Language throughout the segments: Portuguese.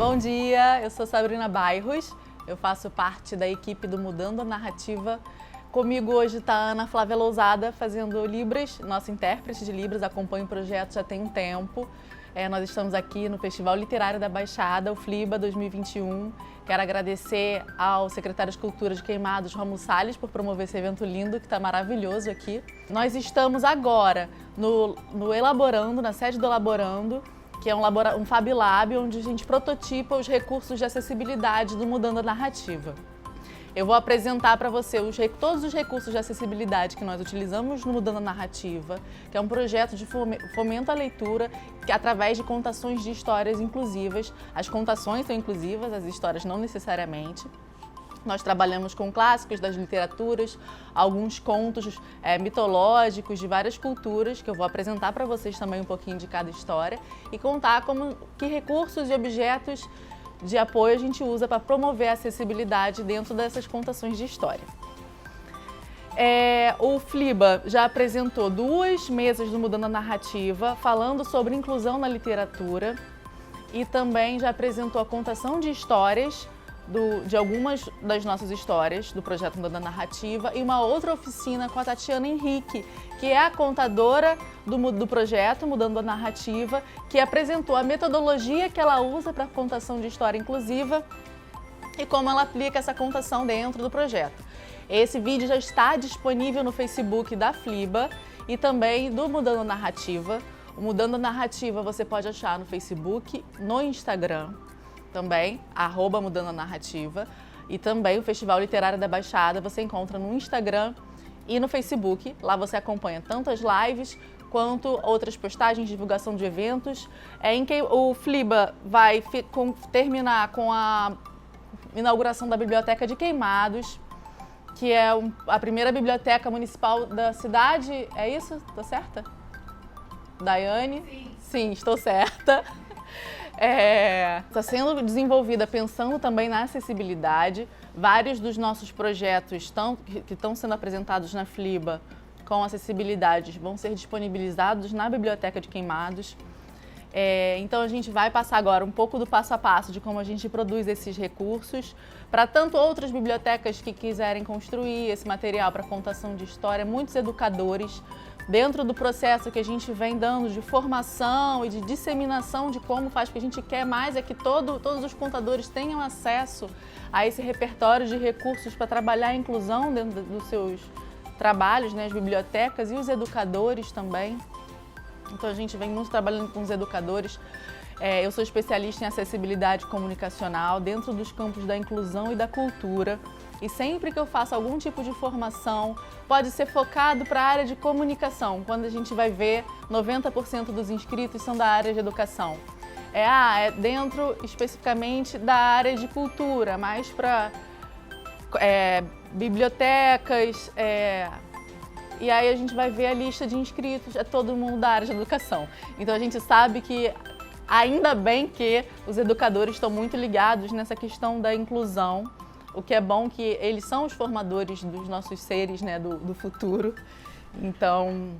Bom dia, eu sou Sabrina Bairros, eu faço parte da equipe do Mudando a Narrativa. Comigo hoje está a Ana Flávia Lousada fazendo Libras, nossa intérprete de Libras, acompanha o projeto já tem um tempo. Nós estamos aqui no Festival Literário da Baixada, o FLIBA 2021. Quero agradecer ao secretário de Cultura de Queimados, Romulo Salles, por promover esse evento lindo, que está maravilhoso aqui. Nós estamos agora no Elaborando, na sede do Elaborando, que é um Fab Lab, onde a gente prototipa os recursos de acessibilidade do Mudando a Narrativa. Eu vou apresentar para você todos os recursos de acessibilidade que nós utilizamos no Mudando a Narrativa, que é um projeto de fomento à leitura, que através de contações de histórias inclusivas. As contações são inclusivas, as histórias não necessariamente. Nós trabalhamos com clássicos das literaturas, alguns contos mitológicos de várias culturas, que eu vou apresentar para vocês também um pouquinho de cada história, e contar que recursos e objetos de apoio a gente usa para promover a acessibilidade dentro dessas contações de história. O FLIBA já apresentou 2 mesas do Mudando a Narrativa, falando sobre inclusão na literatura, e também já apresentou a contação de histórias, de algumas das nossas histórias do projeto Mudando a Narrativa, e uma outra oficina com a Tatiana Henrique, que é a contadora do projeto Mudando a Narrativa, que apresentou a metodologia que ela usa para a contação de história inclusiva e como ela aplica essa contação dentro do projeto. Esse vídeo já está disponível no Facebook da FLIBA e também do Mudando a Narrativa. O Mudando a Narrativa você pode achar no Facebook, no Instagram, também, @Mudando a Narrativa, e também o Festival Literário da Baixada você encontra no Instagram e no Facebook. Lá você acompanha tanto as lives quanto outras postagens, divulgação de eventos, em que o FLIBA vai terminar com a inauguração da Biblioteca de Queimados, que é a primeira biblioteca municipal da cidade. É isso? Tô certa? Daiane? Sim. Sim, estou certa. Está sendo desenvolvida pensando também na acessibilidade. Vários dos nossos projetos que estão sendo apresentados na FLIBA com acessibilidade vão ser disponibilizados na Biblioteca de Queimados. Então a gente vai passar agora um pouco do passo a passo de como a gente produz esses recursos para tanto outras bibliotecas que quiserem construir esse material para contação de história, muitos educadores, dentro do processo que a gente vem dando de formação e de disseminação de como faz, porque a gente quer mais é que todos os contadores tenham acesso a esse repertório de recursos para trabalhar a inclusão dentro dos seus trabalhos, né, as bibliotecas e os educadores também. Então a gente vem muito trabalhando com os educadores. Eu sou especialista em acessibilidade comunicacional dentro dos campos da inclusão e da cultura. E sempre que eu faço algum tipo de formação, pode ser focado para a área de comunicação. Quando a gente vai ver, 90% dos inscritos são da área de educação. É dentro especificamente da área de cultura, mais para bibliotecas. E aí a gente vai ver a lista de inscritos, é todo mundo da área de educação. Então a gente sabe que, ainda bem que os educadores estão muito ligados nessa questão da inclusão, o que é bom que eles são os formadores dos nossos seres, né, do futuro. Então,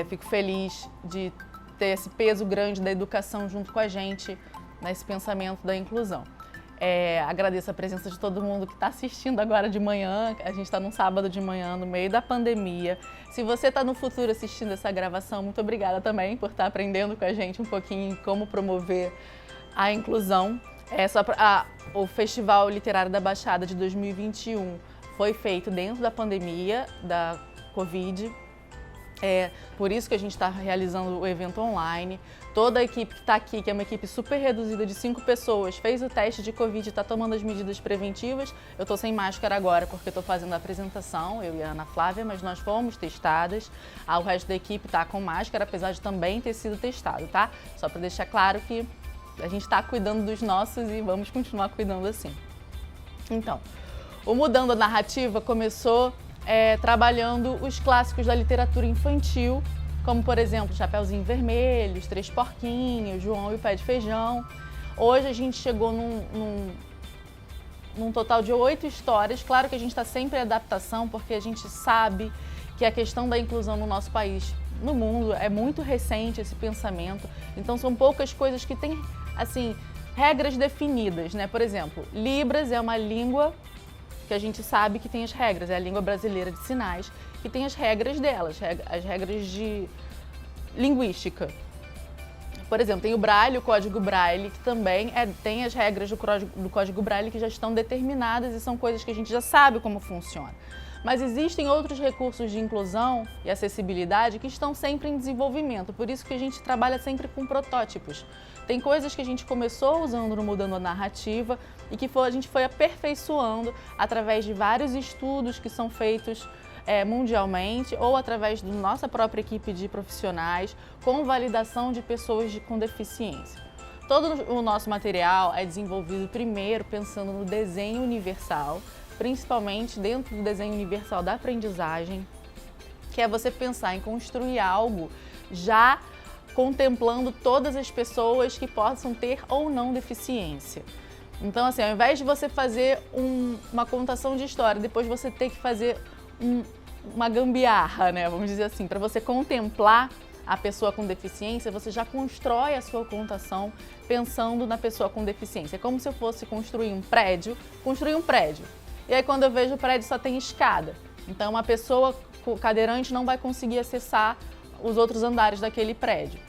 fico feliz de ter esse peso grande da educação junto com a gente nesse pensamento da inclusão. Agradeço a presença de todo mundo que está assistindo agora de manhã. A gente está num sábado de manhã, no meio da pandemia. Se você está no futuro assistindo essa gravação, muito obrigada também por estar aprendendo com a gente um pouquinho como promover a inclusão. O Festival Literário da Baixada de 2021 foi feito dentro da pandemia da Covid. Por isso que a gente está realizando o evento online. Toda a equipe que está aqui, que é uma equipe super reduzida de 5 pessoas, fez o teste de Covid e está tomando as medidas preventivas. Eu estou sem máscara agora porque estou fazendo a apresentação, eu e a Ana Flávia, mas nós fomos testadas. O resto da equipe está com máscara, apesar de também ter sido testado, tá? Só para deixar claro que a gente está cuidando dos nossos e vamos continuar cuidando assim. Então, o Mudando a Narrativa começou trabalhando os clássicos da literatura infantil, como, por exemplo, Chapeuzinho Vermelho, Os Três Porquinhos, João e o Pé de Feijão. Hoje a gente chegou num total de 8 histórias. Claro que a gente está sempre em adaptação, porque a gente sabe que a questão da inclusão no nosso país, no mundo, é muito recente esse pensamento. Então são poucas coisas que têm, assim, regras definidas, né? Por exemplo, Libras é uma língua que a gente sabe que tem as regras, é a língua brasileira de sinais, que tem as regras delas, as regras de linguística. Por exemplo, tem o Braille, o Código Braille, que também tem as regras do Código Braille que já estão determinadas e são coisas que a gente já sabe como funciona. Mas existem outros recursos de inclusão e acessibilidade que estão sempre em desenvolvimento, por isso que a gente trabalha sempre com protótipos. Tem coisas que a gente começou usando no Mudando a Narrativa e que a gente foi aperfeiçoando através de vários estudos que são feitos mundialmente ou através da nossa própria equipe de profissionais com validação de pessoas com deficiência. Todo o nosso material é desenvolvido primeiro pensando no desenho universal, principalmente dentro do desenho universal da aprendizagem, que é você pensar em construir algo já contemplando todas as pessoas que possam ter ou não deficiência. Então, assim, ao invés de você fazer uma contação de história, depois você ter que fazer uma gambiarra, né, vamos dizer assim, para você contemplar a pessoa com deficiência, você já constrói a sua contação pensando na pessoa com deficiência. É como se eu fosse construir um prédio. E aí quando eu vejo o prédio só tem escada. Então uma pessoa cadeirante não vai conseguir acessar os outros andares daquele prédio.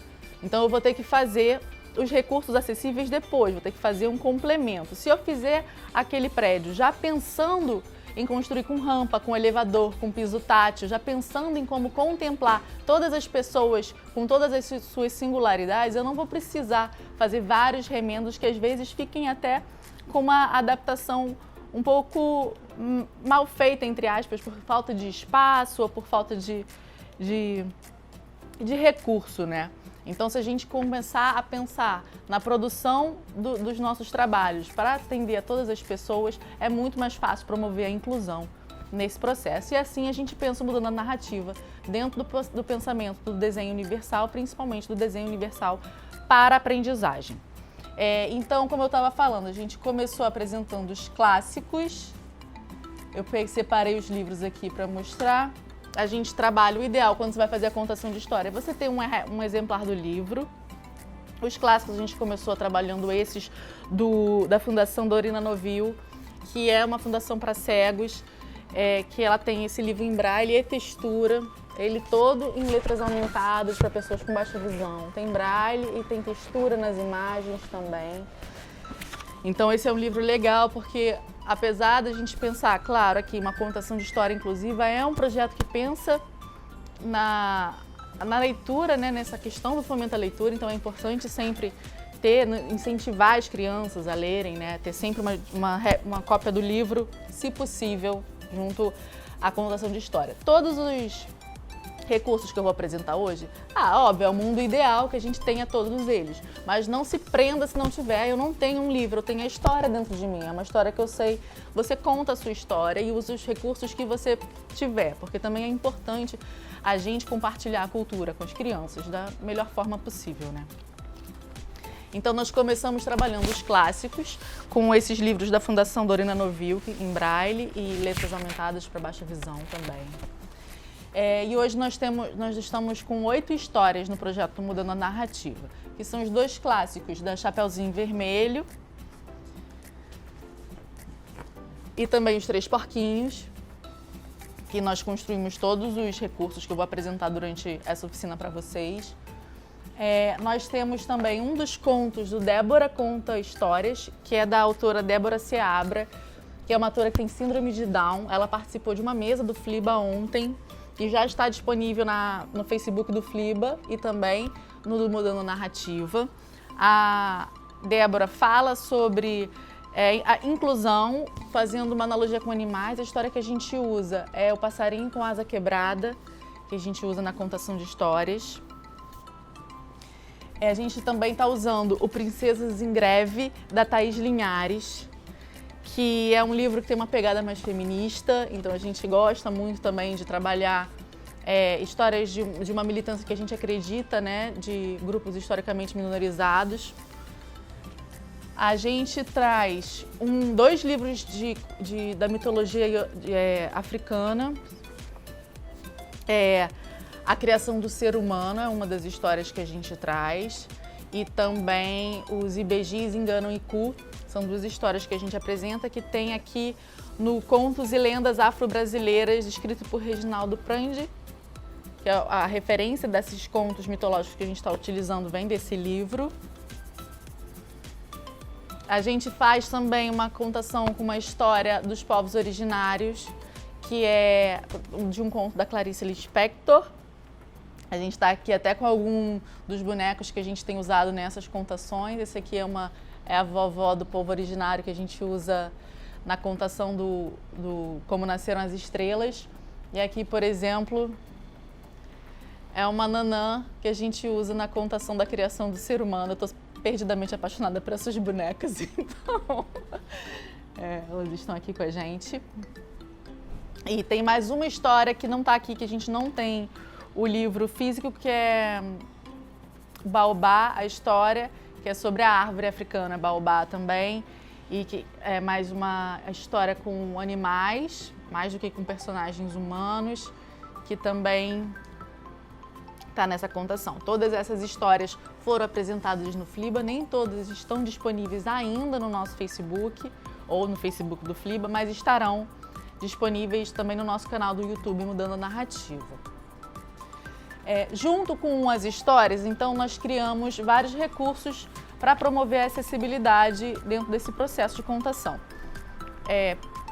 Então eu vou ter que fazer os recursos acessíveis depois, vou ter que fazer um complemento. Se eu fizer aquele prédio já pensando em construir com rampa, com elevador, com piso tátil, já pensando em como contemplar todas as pessoas com todas as suas singularidades, eu não vou precisar fazer vários remendos que às vezes fiquem até com uma adaptação um pouco mal feita, entre aspas, por falta de espaço ou por falta de recurso, né? Então, se a gente começar a pensar na produção dos nossos trabalhos para atender a todas as pessoas, é muito mais fácil promover a inclusão nesse processo. E assim a gente pensa mudando a narrativa dentro do pensamento do desenho universal, principalmente do desenho universal para a aprendizagem. Então, como eu estava falando, a gente começou apresentando os clássicos. Eu separei os livros aqui para mostrar. A gente trabalha, o ideal quando você vai fazer a contação de história, é você ter um exemplar do livro. Os clássicos a gente começou trabalhando esses da Fundação Dorina Novil, que é uma fundação para cegos, que ela tem esse livro em braille e textura, ele todo em letras aumentadas para pessoas com baixa visão. Tem braille e tem textura nas imagens também. Então esse é um livro legal porque, apesar da gente pensar, claro, aqui uma contação de história inclusiva é um projeto que pensa na leitura, né, nessa questão do fomento à leitura, então é importante sempre incentivar as crianças a lerem, né, ter sempre uma cópia do livro, se possível, junto à contação de história. Todos os recursos que eu vou apresentar hoje, óbvio, é o mundo ideal que a gente tenha todos eles, mas não se prenda se não tiver. Eu não tenho um livro, eu tenho a história dentro de mim, é uma história que eu sei. Você conta a sua história e usa os recursos que você tiver, porque também é importante a gente compartilhar a cultura com as crianças da melhor forma possível, né? Então nós começamos trabalhando os clássicos com esses livros da Fundação Dorina Novil, em braille e letras aumentadas para baixa visão também. E hoje nós estamos com 8 histórias no projeto Mudando a Narrativa, que são os 2 clássicos da Chapeuzinho Vermelho e também os 3 Porquinhos, que nós construímos todos os recursos que eu vou apresentar durante essa oficina para vocês. Nós temos também um dos contos do Débora Conta Histórias, que é da autora Débora Seabra, que é uma autora que tem síndrome de Down. Ela participou de uma mesa do FLIBA ontem, que já está disponível no Facebook do FLIBA e também no do Mudando Narrativa. A Débora fala sobre a inclusão, fazendo uma analogia com animais. A história que a gente usa é o passarinho com asa quebrada, que a gente usa na contação de histórias. A gente também está usando o Princesas em Greve, da Thaís Linhares, que é um livro que tem uma pegada mais feminista, então a gente gosta muito também de trabalhar histórias de uma militância que a gente acredita, né, de grupos historicamente minorizados. A gente traz 2 livros da mitologia africana. A criação do ser humano é uma das histórias que a gente traz. e também os IBGs Enganam e Cu. São duas histórias que a gente apresenta, que tem aqui no Contos e Lendas Afro-Brasileiras, escrito por Reginaldo Prandi, que é a referência desses contos mitológicos que a gente está utilizando vem desse livro. A gente faz também uma contação com uma história dos povos originários, que é de um conto da Clarice Lispector. A gente está aqui até com algum dos bonecos que a gente tem usado nessas contações. Esse aqui é a vovó do povo originário que a gente usa na contação do Como Nasceram as Estrelas. E aqui, por exemplo, é uma nanã que a gente usa na contação da criação do ser humano. Eu estou perdidamente apaixonada por essas bonecas, então elas estão aqui com a gente. E tem mais uma história que não está aqui, que a gente não tem o livro físico, que é Baobá, a história, que é sobre a árvore africana Baobá também, e que é mais uma história com animais, mais do que com personagens humanos, que também está nessa contação. Todas essas histórias foram apresentadas no Fliba, nem todas estão disponíveis ainda no nosso Facebook ou no Facebook do Fliba, mas estarão disponíveis também no nosso canal do YouTube, Mudando a Narrativa. Junto com as histórias, então, nós criamos vários recursos para promover a acessibilidade dentro desse processo de contação.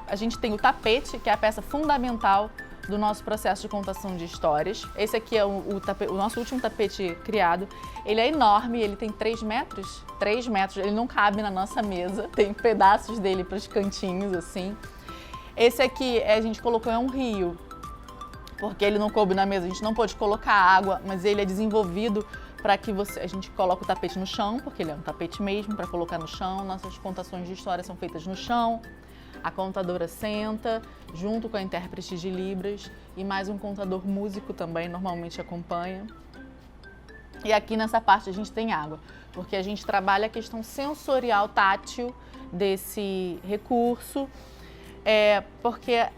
A gente tem o tapete, que é a peça fundamental do nosso processo de contação de histórias. Esse aqui é o nosso último tapete criado. Ele é enorme, ele tem 3 metros. 3 metros, ele não cabe na nossa mesa, tem pedaços dele para os cantinhos, assim. Esse aqui, a gente colocou um rio, porque ele não coube na mesa, a gente não pôde colocar água, mas ele é desenvolvido para que a gente coloque o tapete no chão, porque ele é um tapete mesmo, para colocar no chão. Nossas contações de história são feitas no chão. A contadora senta, junto com a intérprete de Libras, e mais um contador músico também, normalmente acompanha. E aqui nessa parte a gente tem água, porque a gente trabalha a questão sensorial tátil desse recurso, porque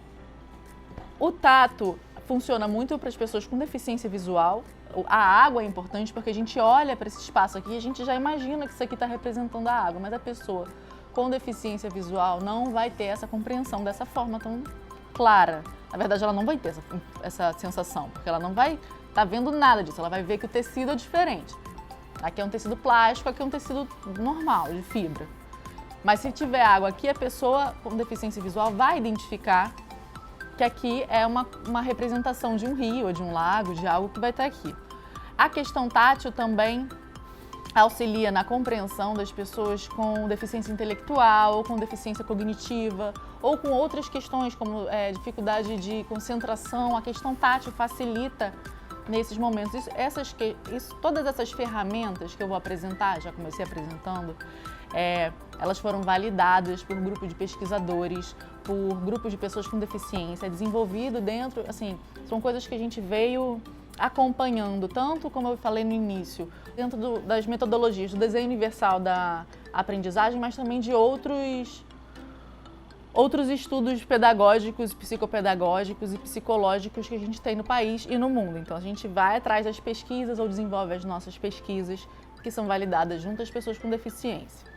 o tato funciona muito para as pessoas com deficiência visual. A água é importante porque a gente olha para esse espaço aqui e a gente já imagina que isso aqui está representando a água, mas a pessoa com deficiência visual não vai ter essa compreensão dessa forma tão clara. Na verdade, ela não vai ter essa sensação, porque ela não vai estar vendo nada disso, ela vai ver que o tecido é diferente. Aqui é um tecido plástico, aqui é um tecido normal, de fibra. Mas se tiver água aqui, a pessoa com deficiência visual vai identificar que aqui é uma representação de um rio, ou de um lago, de algo que vai estar aqui. A questão tátil também auxilia na compreensão das pessoas com deficiência intelectual, ou com deficiência cognitiva, ou com outras questões como dificuldade de concentração. A questão tátil facilita nesses momentos. Todas essas ferramentas que eu vou apresentar, já comecei apresentando, elas foram validadas por um grupo de pesquisadores, por grupos de pessoas com deficiência, desenvolvido dentro, assim, são coisas que a gente veio acompanhando, tanto como eu falei no início, dentro das metodologias do desenho universal da aprendizagem, mas também de outros estudos pedagógicos, psicopedagógicos e psicológicos que a gente tem no país e no mundo. Então a gente vai atrás das pesquisas ou desenvolve as nossas pesquisas que são validadas junto às pessoas com deficiência.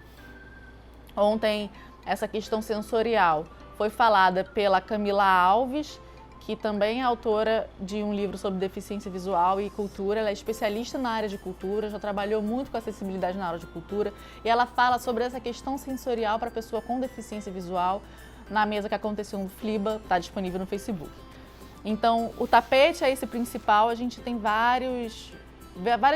Ontem, essa questão sensorial foi falada pela Camila Alves, que também é autora de um livro sobre deficiência visual e cultura. Ela é especialista na área de cultura, já trabalhou muito com acessibilidade na área de cultura, e ela fala sobre essa questão sensorial para a pessoa com deficiência visual na mesa que aconteceu no Fliba, está disponível no Facebook. Então, o tapete é esse principal, a gente tem várias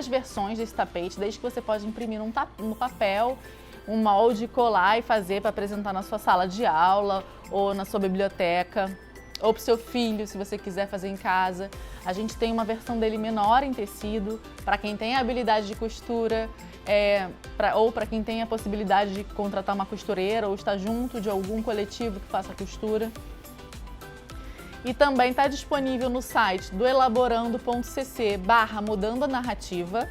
versões desse tapete, desde que você pode imprimir no papel, um molde, colar e fazer para apresentar na sua sala de aula ou na sua biblioteca, ou para o seu filho, se você quiser fazer em casa. A gente tem uma versão dele menor em tecido, para quem tem a habilidade de costura, ou para quem tem a possibilidade de contratar uma costureira ou estar junto de algum coletivo que faça costura. E também está disponível no site do elaborando.cc/mudando a narrativa,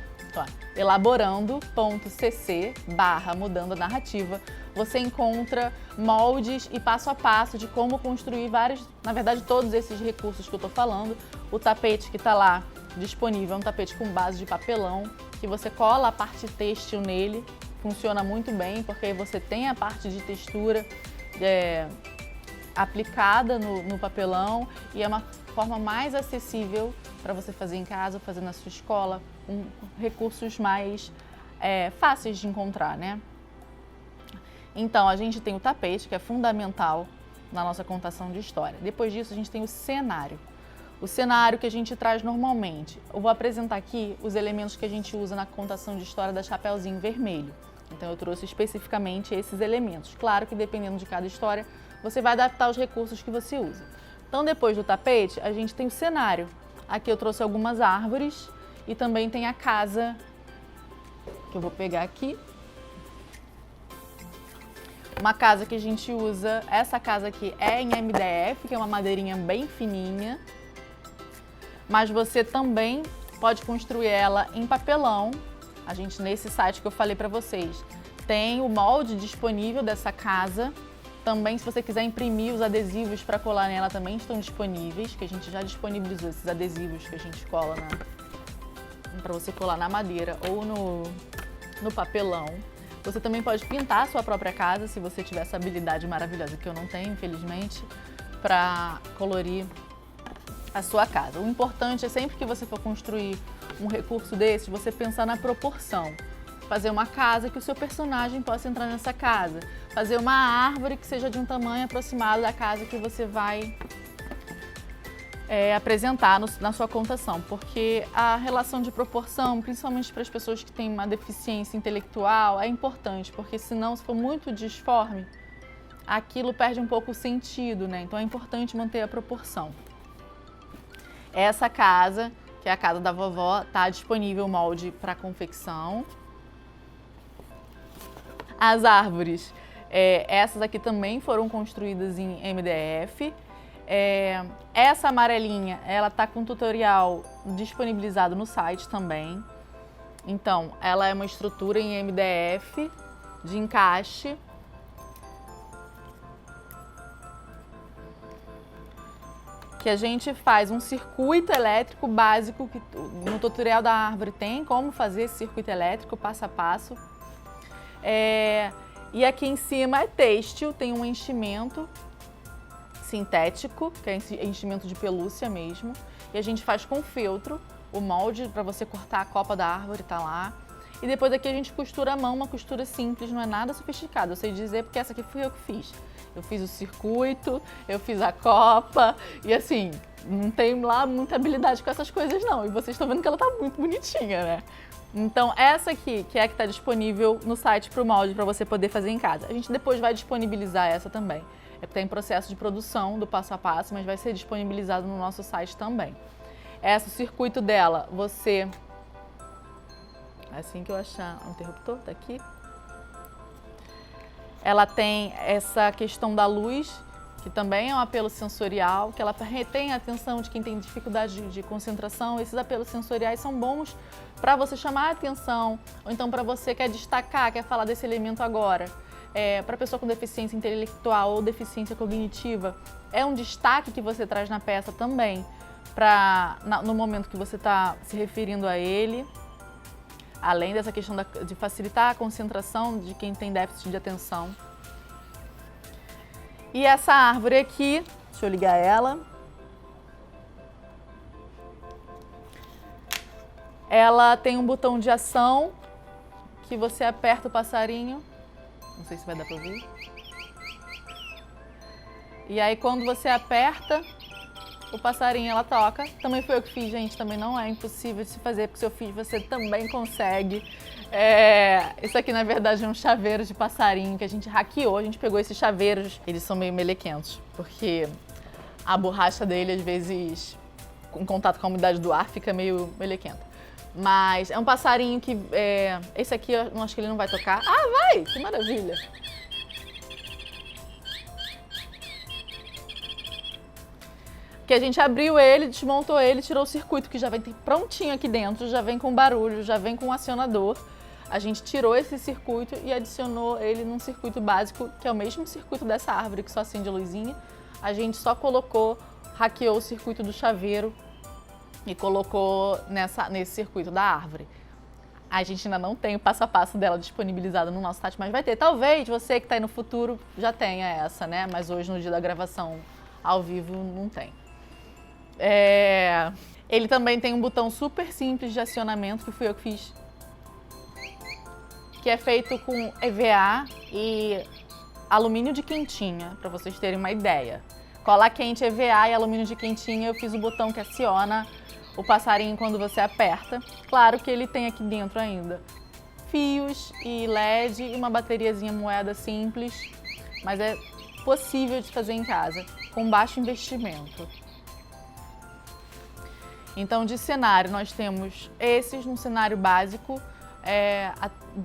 elaborando.cc/mudando a narrativa. Você encontra moldes e passo a passo de como construir todos esses recursos que eu estou falando. O tapete que está lá disponível, é um tapete com base de papelão, que você cola a parte têxtil nele, funciona muito bem, porque aí você tem a parte de textura aplicada no papelão e é uma forma mais acessível para você fazer em casa ou fazer na sua escola, com recursos mais fáceis de encontrar, né? Então, a gente tem o tapete, que é fundamental na nossa contação de história. Depois disso, a gente tem o cenário. O cenário que a gente traz normalmente. Eu vou apresentar aqui os elementos que a gente usa na contação de história da Chapeuzinho Vermelho. Então, eu trouxe especificamente esses elementos. Claro que, dependendo de cada história, você vai adaptar os recursos que você usa. Então, depois do tapete, a gente tem o cenário. Aqui eu trouxe algumas árvores e também tem a casa, que eu vou pegar aqui. Uma casa que a gente usa, essa casa aqui é em MDF, que é uma madeirinha bem fininha, mas você também pode construir ela em papelão. A gente, nesse site que eu falei para vocês, tem o molde disponível dessa casa. Também, se você quiser imprimir, os adesivos para colar nela também estão disponíveis, que a gente já disponibilizou esses adesivos que a gente cola para você colar na madeira ou no papelão. Você também pode pintar a sua própria casa, se você tiver essa habilidade maravilhosa, que eu não tenho, infelizmente, para colorir a sua casa. O importante é sempre que você for construir um recurso desse, você pensar na proporção. Fazer uma casa que o seu personagem possa entrar nessa casa. Fazer uma árvore que seja de um tamanho aproximado da casa que você vai apresentar na sua contação, porque a relação de proporção, principalmente para as pessoas que têm uma deficiência intelectual, é importante, porque senão, se for muito disforme, aquilo perde um pouco o sentido, né? Então é importante manter a proporção. Essa casa, que é a casa da vovó, está disponível o molde para confecção. As árvores, essas aqui também foram construídas em MDF. Essa amarelinha, ela tá com tutorial disponibilizado no site também. Então, ela é uma estrutura em MDF de encaixe. Que a gente faz um circuito elétrico básico, que no tutorial da árvore tem como fazer esse circuito elétrico passo a passo. E aqui em cima é têxtil, tem um enchimento sintético, que é enchimento de pelúcia mesmo, e a gente faz com feltro, o molde para você cortar a copa da árvore tá lá. E depois aqui a gente costura à mão, uma costura simples, não é nada sofisticado, eu sei dizer porque essa aqui fui eu que fiz. Eu fiz o circuito, eu fiz a copa, e assim, não tenho lá muita habilidade com essas coisas não, e vocês estão vendo que ela tá muito bonitinha, né? Então essa aqui, que é a que está disponível no site para o molde, para você poder fazer em casa. A gente depois vai disponibilizar essa também. Está em processo de produção do passo a passo, mas vai ser disponibilizado no nosso site também. Esse circuito dela, você... Assim que eu achar o interruptor, tá aqui. Ela tem essa questão da luz, que também é um apelo sensorial, que ela retém a atenção de quem tem dificuldade de concentração. Esses apelos sensoriais são bons para você chamar a atenção, ou então para você quer destacar, quer falar desse elemento agora. Para pessoa com deficiência intelectual ou deficiência cognitiva, é um destaque que você traz na peça também, no momento que você está se referindo a ele, além dessa questão de facilitar a concentração de quem tem déficit de atenção. E essa árvore aqui, deixa eu ligar ela. Ela tem um botão de ação que você aperta o passarinho. Não sei se vai dar para ouvir. E aí quando você aperta, o passarinho ela toca. Também foi eu que fiz, gente, também não é impossível de se fazer, porque se eu fiz, você também consegue. Isso aqui, na verdade, é um chaveiro de passarinho que a gente hackeou, a gente pegou esses chaveiros, eles são meio melequentos, porque a borracha dele, às vezes, em contato com a umidade do ar, fica meio melequenta. Mas é um passarinho que, esse aqui, eu acho que ele não vai tocar. Ah, vai! Que maravilha! Que a gente abriu ele, desmontou ele, tirou o circuito, que já vem prontinho aqui dentro, já vem com barulho, já vem com um acionador. A gente tirou esse circuito e adicionou ele num circuito básico, que é o mesmo circuito dessa árvore, que só acende a luzinha. A gente só hackeou o circuito do chaveiro e colocou nesse circuito da árvore. A gente ainda não tem o passo a passo dela disponibilizado no nosso site, mas vai ter. Talvez você que está aí no futuro já tenha essa, né? Mas hoje, no dia da gravação ao vivo, não tem. Ele também tem um botão super simples de acionamento, que fui eu que fiz, que é feito com EVA e alumínio de quentinha, para vocês terem uma ideia. Cola quente, EVA e alumínio de quentinha, eu fiz o botão que aciona o passarinho quando você aperta. Claro que ele tem aqui dentro ainda fios e LED e uma bateriazinha moeda simples, mas é possível de fazer em casa, com baixo investimento. Então, de cenário, nós temos esses num cenário básico.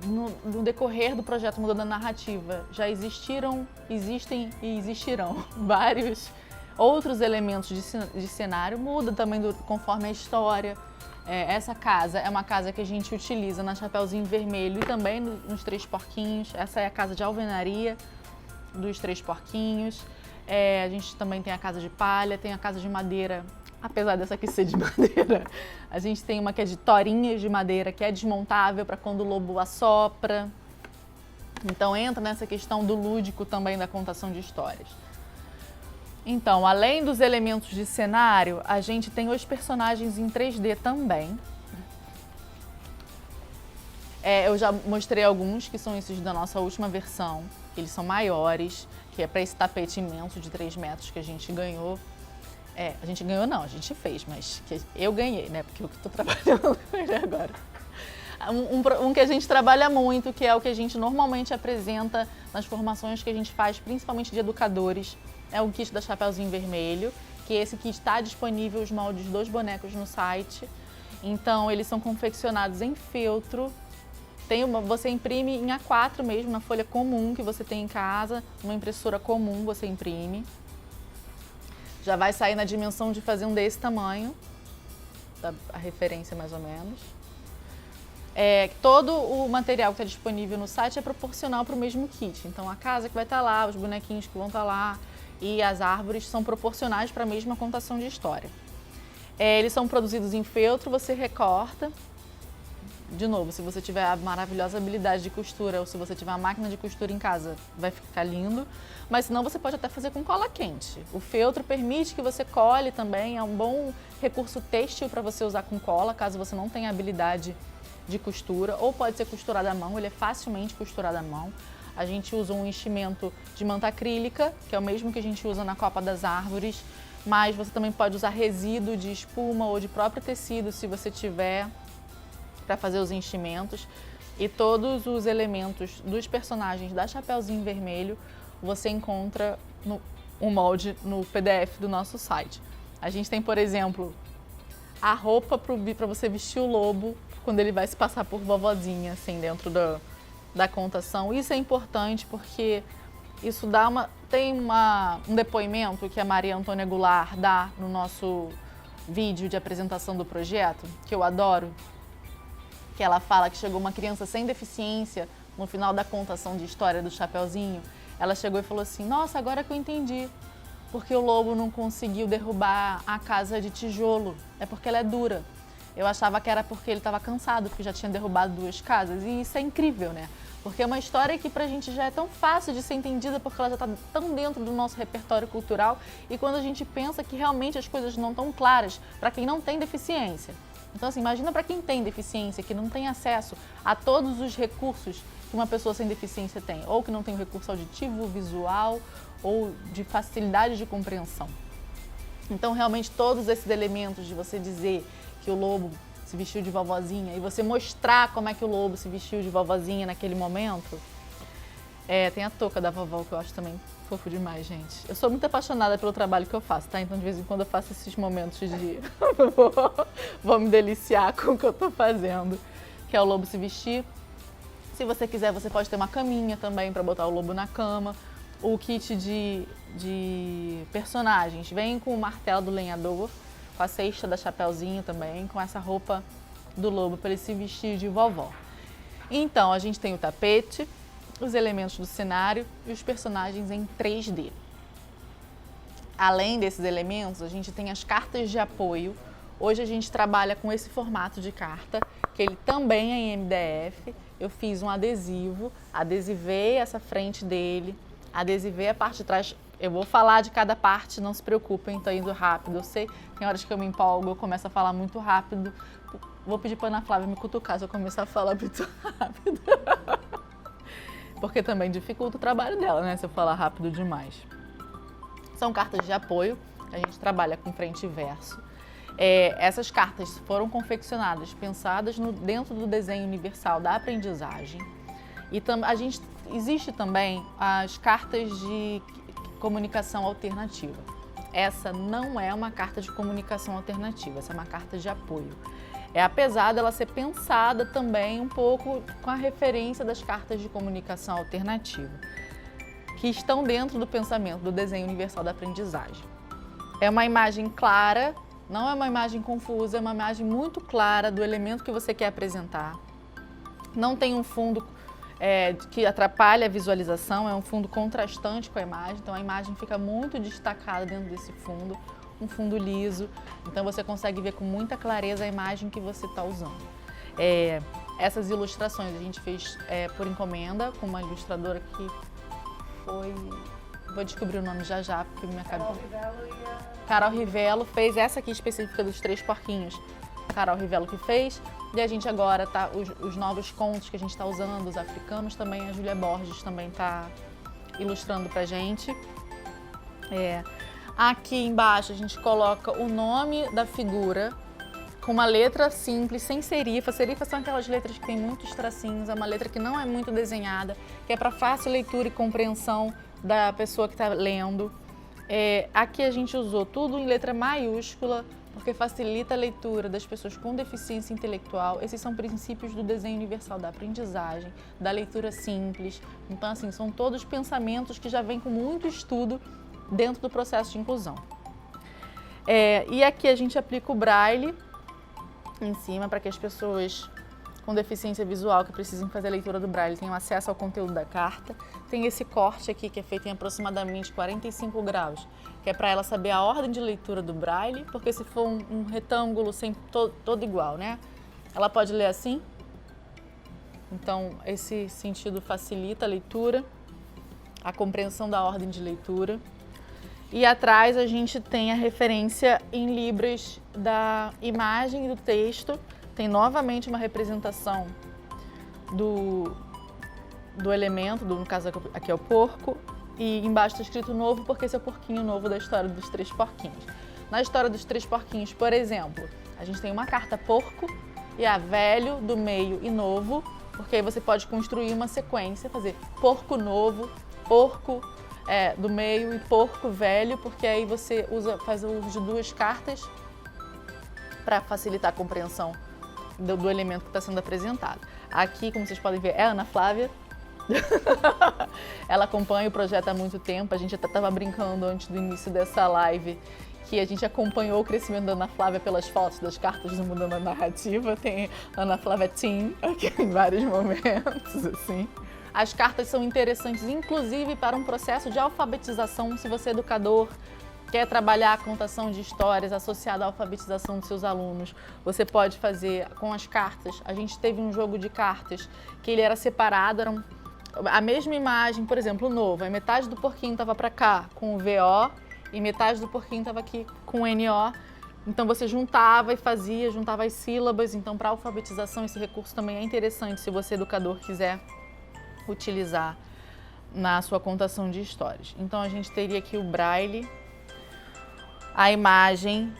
No decorrer do projeto Mudando a Narrativa, já existem e existirão vários outros elementos de cenário, muda também conforme a história. Essa casa é uma casa que a gente utiliza na Chapeuzinho Vermelho e também nos Três Porquinhos. Essa é a casa de alvenaria dos Três Porquinhos. A gente também tem a casa de palha, tem a casa de madeira, apesar dessa aqui ser de madeira. A gente tem uma que é de torinhas de madeira, que é desmontável para quando o lobo assopra. Então entra nessa questão do lúdico também da contação de histórias. Então, além dos elementos de cenário, a gente tem os personagens em 3D também. Eu já mostrei alguns, que são esses da nossa última versão. Eles são maiores, que é para esse tapete imenso de 3 metros que a gente ganhou. A gente ganhou não, a gente fez, mas eu ganhei, né? Porque eu estou trabalhando com ele agora. Um que a gente trabalha muito, que é o que a gente normalmente apresenta nas formações que a gente faz, principalmente de educadores, é o kit da Chapeuzinho Vermelho, que esse kit está disponível, os moldes dos bonecos no site. Então, eles são confeccionados em feltro. Você imprime em A4 mesmo, na folha comum que você tem em casa, uma impressora comum você imprime. Já vai sair na dimensão de fazer um desse tamanho, a referência mais ou menos. Todo o material que está disponível no site é proporcional para o mesmo kit. Então, a casa que vai estar lá, os bonequinhos que vão estar lá e as árvores são proporcionais para a mesma contação de história. Eles são produzidos em feltro, você recorta. De novo, se você tiver a maravilhosa habilidade de costura ou se você tiver uma máquina de costura em casa, vai ficar lindo. Mas senão você pode até fazer com cola quente. O feltro permite que você cole também, é um bom recurso têxtil para você usar com cola, caso você não tenha habilidade de costura, ou pode ser costurado à mão, ele é facilmente costurado à mão. A gente usa um enchimento de manta acrílica, que é o mesmo que a gente usa na copa das árvores, mas você também pode usar resíduo de espuma ou de próprio tecido, se você tiver, para fazer os enchimentos. E todos os elementos dos personagens da Chapeuzinho Vermelho você encontra um molde no PDF do nosso site. A gente tem, por exemplo, a roupa para você vestir o lobo quando ele vai se passar por vovozinha, assim, dentro da contação. Isso é importante porque isso tem um depoimento que a Maria Antônia Goulart dá no nosso vídeo de apresentação do projeto, que eu adoro, que ela fala que chegou uma criança sem deficiência no final da contação de história do Chapeuzinho. Ela chegou e falou assim: nossa, agora que eu entendi porque o lobo não conseguiu derrubar a casa de tijolo, é porque ela é dura. Eu achava que era porque ele estava cansado, porque já tinha derrubado 2 casas. E isso é incrível, né? Porque é uma história que pra gente já é tão fácil de ser entendida, porque ela já está tão dentro do nosso repertório cultural. E quando a gente pensa que realmente as coisas não estão claras para quem não tem deficiência. Então, assim, imagina para quem tem deficiência, que não tem acesso a todos os recursos que uma pessoa sem deficiência tem, ou que não tem o recurso auditivo, visual, ou de facilidade de compreensão. Então, realmente, todos esses elementos de você dizer que o lobo se vestiu de vovozinha e você mostrar como é que o lobo se vestiu de vovozinha naquele momento. Tem a touca da vovó, que eu acho também fofo demais, gente. Eu sou muito apaixonada pelo trabalho que eu faço, tá? Então, de vez em quando eu faço esses momentos de vou me deliciar com o que eu tô fazendo, que é o lobo se vestir. Se você quiser, você pode ter uma caminha também para botar o lobo na cama. O kit de personagens vem com o martelo do lenhador, com a cesta da Chapeuzinho também, com essa roupa do lobo para ele se vestir de vovó. Então, a gente tem o tapete, os elementos do cenário e os personagens em 3D. Além desses elementos, a gente tem as cartas de apoio, Hoje a gente trabalha com esse formato de carta, que ele também é em MDF. Eu fiz um adesivo, adesivei essa frente dele, adesivei a parte de trás. Eu vou falar de cada parte, não se preocupem, tô indo rápido. Eu sei, tem horas que eu me empolgo, eu começo a falar muito rápido. Vou pedir para Ana Flávia me cutucar se eu começar a falar muito rápido. Porque também dificulta o trabalho dela, né, se eu falar rápido demais. São cartas de apoio, a gente trabalha com frente e verso. Essas cartas foram confeccionadas, pensadas dentro do desenho universal da aprendizagem. E existe também as cartas de comunicação alternativa. Essa não é uma carta de comunicação alternativa, essa é uma carta de apoio. Apesar dela ser pensada também um pouco com a referência das cartas de comunicação alternativa, que estão dentro do pensamento do desenho universal da aprendizagem. É uma imagem clara, não é uma imagem confusa, é uma imagem muito clara do elemento que você quer apresentar. Não tem um fundo que atrapalha a visualização, é um fundo contrastante com a imagem, então a imagem fica muito destacada dentro desse fundo, um fundo liso, então você consegue ver com muita clareza a imagem que você está usando. Essas ilustrações a gente fez por encomenda com uma ilustradora que foi... Vou descobrir o nome já, porque minha cabeça... Carol Rivello fez essa aqui específica dos 3 porquinhos. A Carol Rivello que fez. E a gente agora tá os novos contos que a gente está usando, os africanos também, a Júlia Borges também está ilustrando pra gente. Aqui embaixo a gente coloca o nome da figura com uma letra simples, sem serifa. Serifas são aquelas letras que tem muitos tracinhos, é uma letra que não é muito desenhada, que é para fácil leitura e compreensão da pessoa que está lendo. Aqui a gente usou tudo em letra maiúscula, porque facilita a leitura das pessoas com deficiência intelectual. Esses são princípios do desenho universal da aprendizagem, da leitura simples. Então, assim, são todos pensamentos que já vêm com muito estudo dentro do processo de inclusão. E aqui a gente aplica o braille em cima para que as pessoas com deficiência visual que precisem fazer a leitura do braille tenham acesso ao conteúdo da carta. Tem esse corte aqui que é feito em aproximadamente 45 graus, que é para ela saber a ordem de leitura do braille, porque se for um retângulo todo igual, né? Ela pode ler assim. Então, esse sentido facilita a leitura, a compreensão da ordem de leitura. E atrás a gente tem a referência em libras da imagem e do texto. Tem novamente uma representação do elemento, no caso aqui é o porco, e embaixo está escrito novo porque esse é o porquinho novo da história dos 3 porquinhos. Na história dos 3 porquinhos, por exemplo, a gente tem uma carta porco e a velho, do meio e novo, porque aí você pode construir uma sequência, fazer porco novo, porco do meio e porco velho, porque aí você faz o uso de 2 cartas para facilitar a compreensão do elemento que está sendo apresentado. Aqui, como vocês podem ver, é a Ana Flávia. Ela acompanha o projeto há muito tempo. A gente até estava brincando antes do início dessa live que a gente acompanhou o crescimento da Ana Flávia pelas fotos das cartas do Mudando a Narrativa. Tem Ana Flávia Teen aqui em vários momentos, assim. As cartas são interessantes, inclusive, para um processo de alfabetização, se você é educador, quer trabalhar a contação de histórias associada à alfabetização dos seus alunos, você pode fazer com as cartas. A gente teve um jogo de cartas que ele era separado, era a mesma imagem, por exemplo, o novo. A metade do porquinho estava para cá com o VO e metade do porquinho estava aqui com o NO. Então você juntava as sílabas. Então, para alfabetização, esse recurso também é interessante se você, educador, quiser utilizar na sua contação de histórias. Então, a gente teria aqui o braille, a imagem,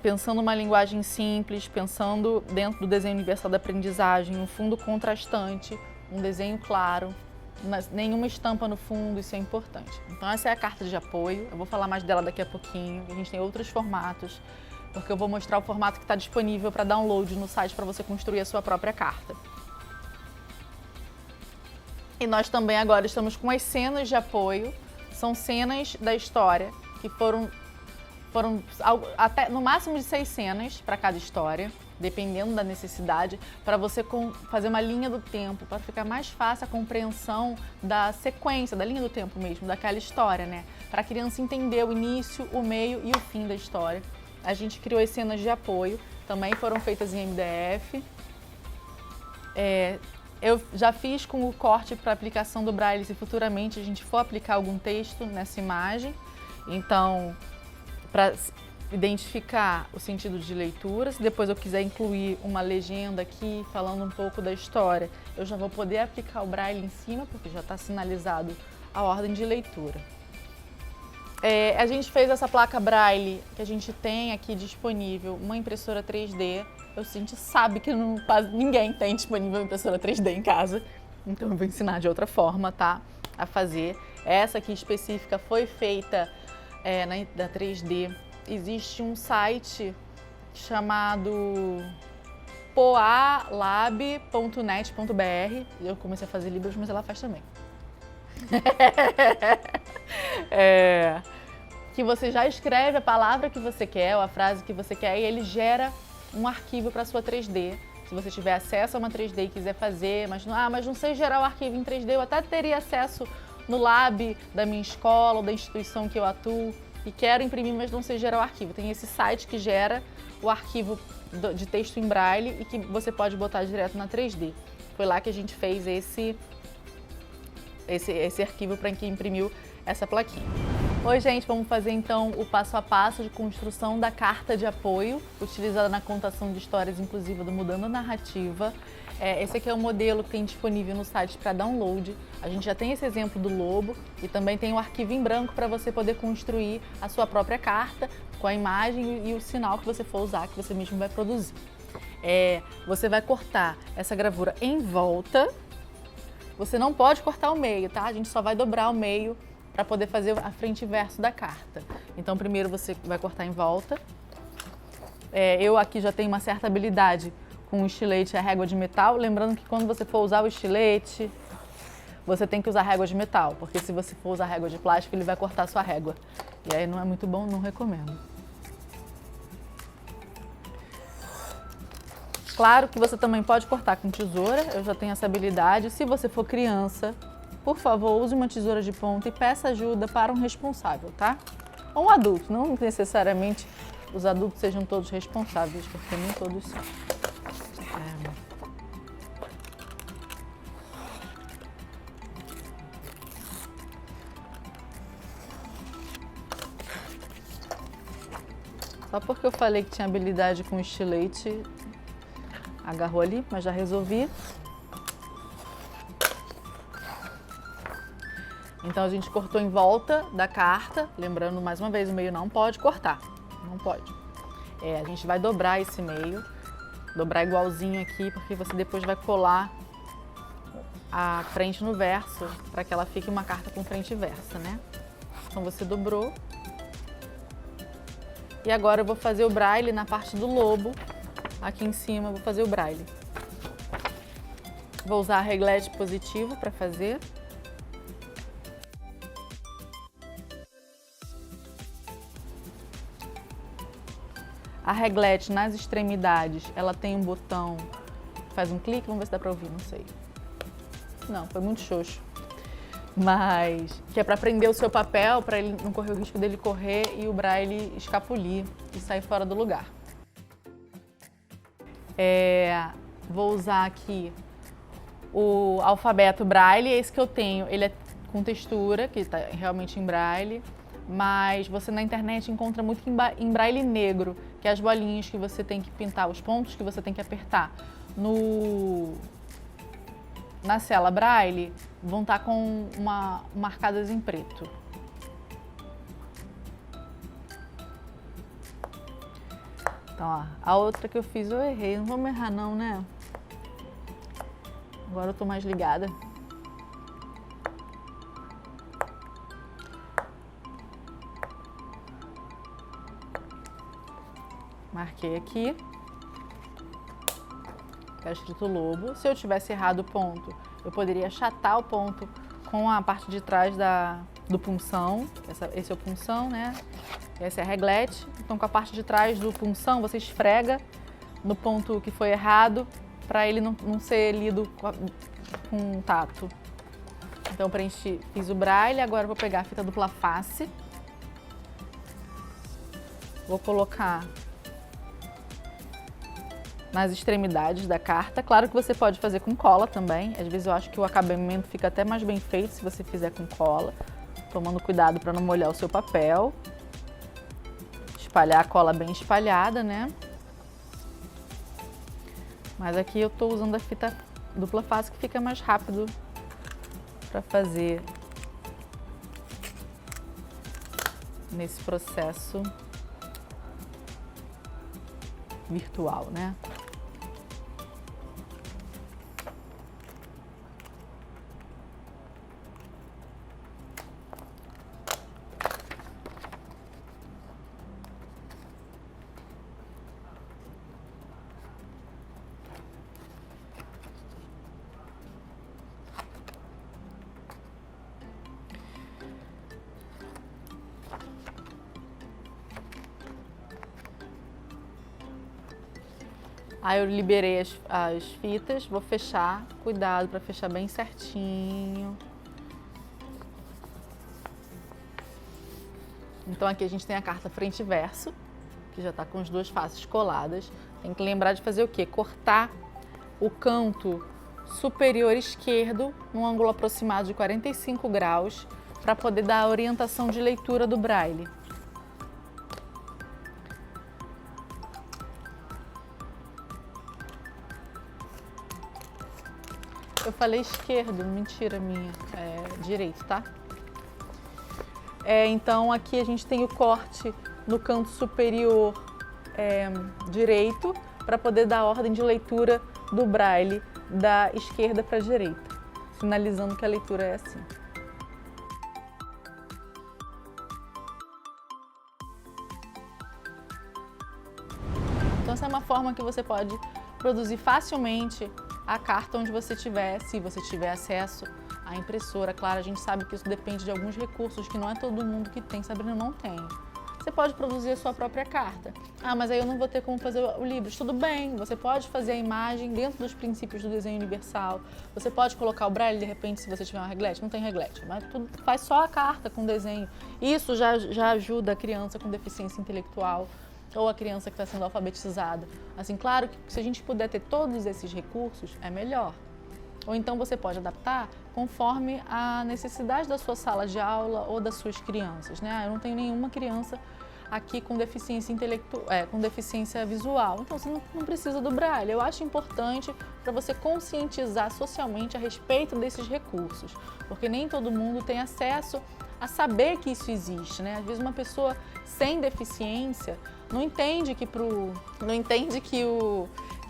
pensando uma linguagem simples, pensando dentro do desenho universal da aprendizagem, um fundo contrastante, um desenho claro, nenhuma estampa no fundo, isso é importante. Então essa é a carta de apoio, eu vou falar mais dela daqui a pouquinho, a gente tem outros formatos, porque eu vou mostrar o formato que está disponível para download no site para você construir a sua própria carta. E nós também agora estamos com as cenas de apoio, são cenas da história que foram até no máximo de 6 cenas para cada história, dependendo da necessidade, para você fazer uma linha do tempo, para ficar mais fácil a compreensão da sequência, da linha do tempo mesmo, daquela história, né? Para a criança entender o início, o meio e o fim da história. a gente criou as cenas de apoio, também foram feitas em MDF. Eu já fiz com o corte para aplicação do Braille, se futuramente a gente for aplicar algum texto nessa imagem. Então, para identificar o sentido de leitura, se depois eu quiser incluir uma legenda aqui falando um pouco da história, eu já vou poder aplicar o Braille em cima, porque já está sinalizado a ordem de leitura. A gente fez essa placa Braille que a gente tem aqui disponível, uma impressora 3D. A gente sabe que quase ninguém tem disponível impressora 3D em casa, então eu vou ensinar de outra forma, tá? A fazer. Essa aqui específica foi feita da 3D. Existe um site chamado poalab.net.br. Eu comecei a fazer Libras, mas ela faz também. Que você já escreve a palavra que você quer ou a frase que você quer e ele gera um arquivo para sua 3D. Se você tiver acesso a uma 3D e quiser fazer, mas não sei gerar o arquivo em 3D, eu até teria acesso no lab da minha escola ou da instituição que eu atuo e quero imprimir, mas não sei gerar o arquivo. Tem esse site que gera o arquivo de texto em Braille e que você pode botar direto na 3D. Foi lá que a gente fez esse arquivo para quem imprimiu essa plaquinha. Oi, gente, vamos fazer então o passo a passo de construção da carta de apoio, utilizada na contação de histórias inclusiva do Mudando a Narrativa. Esse aqui é o modelo que tem disponível no site para download. A gente já tem esse exemplo do lobo e também tem o arquivo em branco para você poder construir a sua própria carta com a imagem e o sinal que você for usar, que você mesmo vai produzir. Você vai cortar essa gravura em volta. Você não pode cortar o meio, tá? A gente só vai dobrar o meio para poder fazer a frente e verso da carta. Então, primeiro você vai cortar em volta. Eu aqui já tenho uma certa habilidade com o estilete e a régua de metal. Lembrando que quando você for usar o estilete, você tem que usar régua de metal, porque se você for usar régua de plástico, ele vai cortar a sua régua. E aí não é muito bom, não recomendo. Claro que você também pode cortar com tesoura, eu já tenho essa habilidade. Se você for criança, por favor, use uma tesoura de ponta e peça ajuda para um responsável, tá? Ou um adulto, não necessariamente os adultos sejam todos responsáveis, porque nem todos são. Só porque eu falei que tinha habilidade com estilete, agarrou ali, mas já resolvi. Então a gente cortou em volta da carta, lembrando mais uma vez, o meio não pode cortar, não pode. A gente vai dobrar esse meio, dobrar igualzinho aqui, porque você depois vai colar a frente no verso, para que ela fique uma carta com frente e verso, né? Então você dobrou. E agora eu vou fazer o braille na parte do lobo, aqui em cima eu vou fazer o braille. Vou usar a reglete positivo para fazer. A reglete nas extremidades, ela tem um botão que faz um clique, vamos ver se dá para ouvir, não sei. Não, foi muito xoxo. Mas que é para prender o seu papel, para ele não correr o risco dele correr e o braille escapulir e sair fora do lugar. Vou usar aqui o alfabeto braille, esse que eu tenho, ele é com textura, que está realmente em braille. Mas você na internet encontra muito em braille negro, que é as bolinhas que você tem que pintar, os pontos que você tem que apertar na cela braille vão estar com marcadas em preto. Então, ó, a outra que eu fiz eu errei, não vamos errar não, né? Agora eu tô mais ligada. Marquei aqui, está escrito lobo. Se eu tivesse errado o ponto, eu poderia achatar o ponto com a parte de trás do punção. Esse é o punção, né? Essa é a reglete. Então, com a parte de trás do punção, você esfrega no ponto que foi errado, para ele não ser lido com tato. Então, fiz o braille, agora eu vou pegar a fita dupla face. Vou colocar nas extremidades da carta. Claro que você pode fazer com cola também. Às vezes eu acho que o acabamento fica até mais bem feito se você fizer com cola, tomando cuidado para não molhar o seu papel. Espalhar a cola bem espalhada, né? Mas aqui eu estou usando a fita dupla face que fica mais rápido para fazer nesse processo virtual, né? Aí eu liberei as fitas, vou fechar, cuidado para fechar bem certinho. Então aqui a gente tem a carta frente e verso, que já está com as duas faces coladas. Tem que lembrar de fazer o quê? Cortar o canto superior esquerdo num ângulo aproximado de 45 graus para poder dar a orientação de leitura do braille. Eu falei esquerdo, mentira minha, é direito, tá? Então aqui a gente tem o corte no canto superior direito para poder dar a ordem de leitura do braille da esquerda para a direita, sinalizando que a leitura é assim. Então essa é uma forma que você pode produzir facilmente a carta onde você estiver, se você tiver acesso à impressora. Claro, a gente sabe que isso depende de alguns recursos que não é todo mundo que tem, Sabrina não tem. Você pode produzir a sua própria carta. Ah, mas aí eu não vou ter como fazer o livro. Tudo bem, você pode fazer a imagem dentro dos princípios do desenho universal. Você pode colocar o braille, de repente, se você tiver uma reglete. Não tem reglete, mas tudo, faz só a carta com desenho. Isso já ajuda a criança com deficiência intelectual ou a criança que está sendo alfabetizada. Assim, claro que se a gente puder ter todos esses recursos, é melhor. Ou então você pode adaptar conforme a necessidade da sua sala de aula ou das suas crianças, né? Eu não tenho nenhuma criança aqui com deficiência intelectual, com deficiência visual, então você não precisa do braille. Eu acho importante para você conscientizar socialmente a respeito desses recursos, porque nem todo mundo tem acesso a saber que isso existe, né? Às vezes uma pessoa sem deficiência não entende que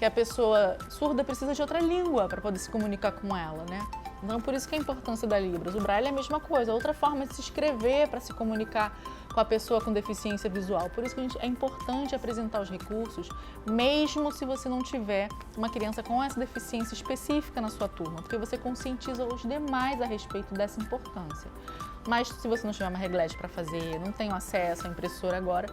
a pessoa surda precisa de outra língua para poder se comunicar com ela, né? Então, por isso que é a importância da Libras. O Braille é a mesma coisa, outra forma de se escrever para se comunicar com a pessoa com deficiência visual. Por isso que é importante apresentar os recursos, mesmo se você não tiver uma criança com essa deficiência específica na sua turma, porque você conscientiza os demais a respeito dessa importância. Mas se você não tiver uma reglete para fazer, não tem acesso à impressora agora,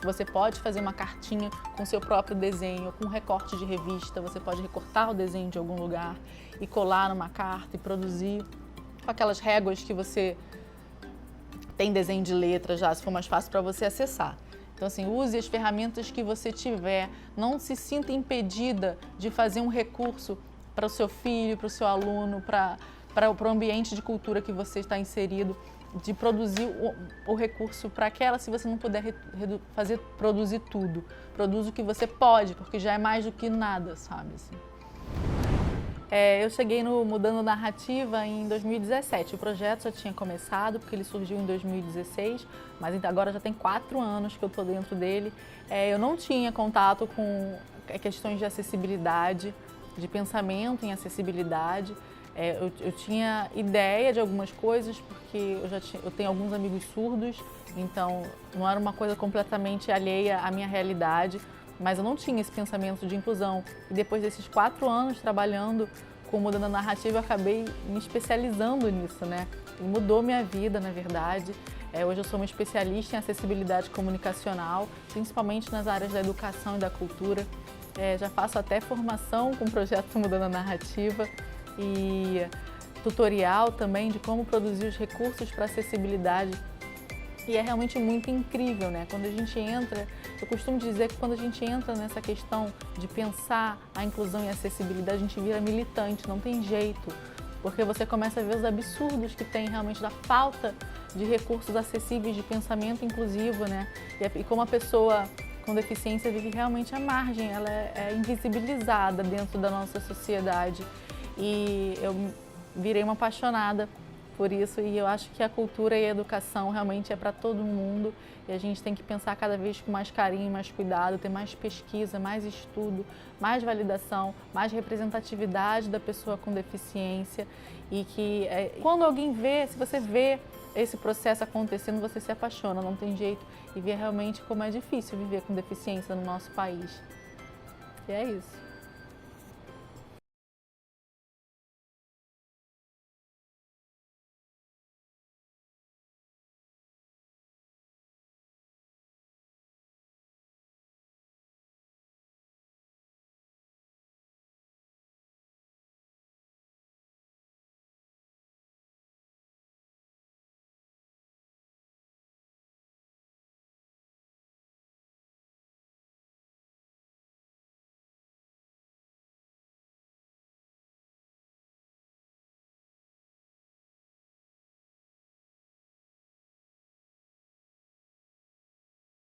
você pode fazer uma cartinha com seu próprio desenho, com recorte de revista, você pode recortar o desenho de algum lugar e colar numa carta e produzir com aquelas réguas que você tem desenho de letra já, se for mais fácil para você acessar. Então assim, use as ferramentas que você tiver, não se sinta impedida de fazer um recurso para o seu filho, para o seu aluno, para o ambiente de cultura que você está inserido, de produzir o recurso para aquela, se você não puder produzir tudo. Produz o que você pode, porque já é mais do que nada, sabe? Assim. Eu cheguei no Mudando Narrativa em 2017. O projeto já tinha começado, porque ele surgiu em 2016, mas agora já tem 4 anos que eu estou dentro dele. Eu não tinha contato com questões de acessibilidade, de pensamento em acessibilidade. Eu tinha ideia de algumas coisas, porque eu tenho alguns amigos surdos, então não era uma coisa completamente alheia à minha realidade, mas eu não tinha esse pensamento de inclusão. E depois desses 4 anos trabalhando com Mudando a Narrativa, eu acabei me especializando nisso, né? E mudou minha vida, na verdade. Hoje eu sou uma especialista em acessibilidade comunicacional, principalmente nas áreas da educação e da cultura. Já faço até formação com o projeto Mudando a Narrativa e tutorial também de como produzir os recursos para acessibilidade E é realmente muito incrível, né? Quando a gente entra, eu costumo dizer que quando a gente entra nessa questão de pensar a inclusão e a acessibilidade, a gente vira militante, não tem jeito. Porque você começa a ver os absurdos que tem realmente da falta de recursos acessíveis de pensamento inclusivo, né? E como a pessoa com deficiência vive realmente à margem, ela é invisibilizada dentro da nossa sociedade. E eu virei uma apaixonada por isso, e eu acho que a cultura e a educação realmente é para todo mundo, e a gente tem que pensar cada vez com mais carinho, mais cuidado, ter mais pesquisa, mais estudo, mais validação, mais representatividade da pessoa com deficiência, e que quando alguém vê, se você vê esse processo acontecendo, você se apaixona, não tem jeito, e vê realmente como é difícil viver com deficiência no nosso país. E é isso.